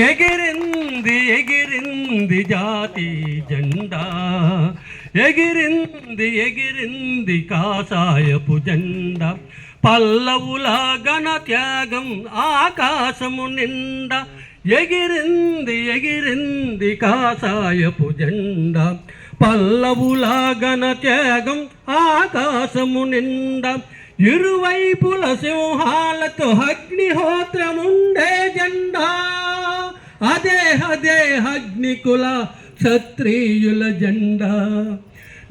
ఎగిరింది ఎగిరింది జాతి జెండా, ఎగిరింది ఎగిరింది కాషాయపు జెండా, పల్లవుల ఘన త్యాగం ఆకాశము నిండా. ఎగిరింది ఎగిరింది కాషాయపు జెండా, పల్లవుల ఘన త్యాగం ఆకాశము నిండా. ఇరువైపుల సింహాలతో అగ్నిహోత్రముండే జెండా, అదే అదే అగ్నికుల క్షత్రియుల జెండా.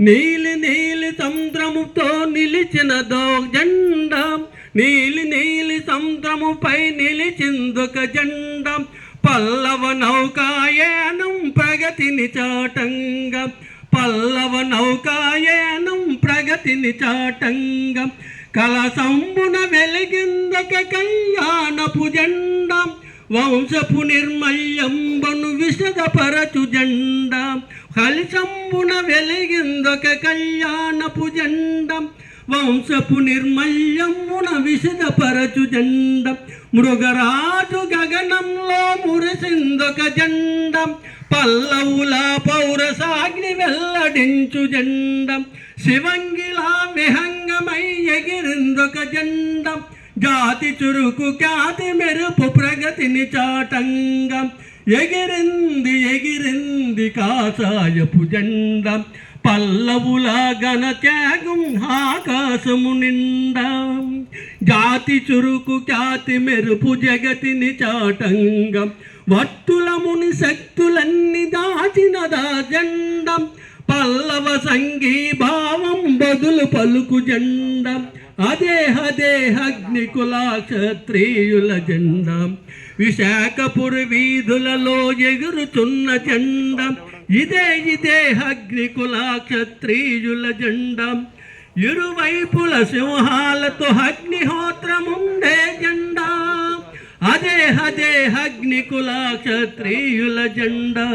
నీలి నీలి సముద్రముతో నిలిచినదో జెండా, నీలి నీలి సముద్రముపై నిలిచిందొక జెండా. పల్లవ నౌకాయానం ప్రగతిని చాటంగా, పల్లవ నౌకాయానం ప్రగతిని చాటంగా. కలసంబున వెలిగిందొక కళ్యాణపు జెండా, వంశపు నిర్మల్యంబను విశదపరచు జెండా. కలసంబున వెలిగిందొక కళ్యాణపు జెండా, వంశపు నిర్మల్యమున విశదపరచు జెండా. మృగరాజు గగనంలో మురిసిందొక జెండా, పల్లవుల పౌరసాగ్ని వెల్లడించు జెండా. శివంగిలా విహంగమై ఎగిరిందొక జెండా, జాతి చురుకు ఖ్యాతి మెరుపు ప్రగతిని చాటంగా. ఎగిరింది ఎగిరింది కాషాయపు జెండా, పల్లవుల ఘన త్యాగం ఆకాశము నిండా. జాతి చురుకు ఖ్యాతి మెరుపు జగతిని చాటంగా, వట్టుల ముని శక్తులన్నీ దాచినదా జెండా. పల్లవ సంఘీభావం బదులు పలుకు జెండా, అదే అదే అగ్నికుల క్షత్రియుల జెండా. విశాఖపురి వీధులలో ఎగురుతున్న జెండా, ఇదే ఇదే అగ్నికుల క్షత్రియుల జెండా. ఇరువైపుల సింహాలతో అగ్నిహోత్రముండే జెండా, అదే అదే అగ్నికుల క్షత్రియుల జెండా.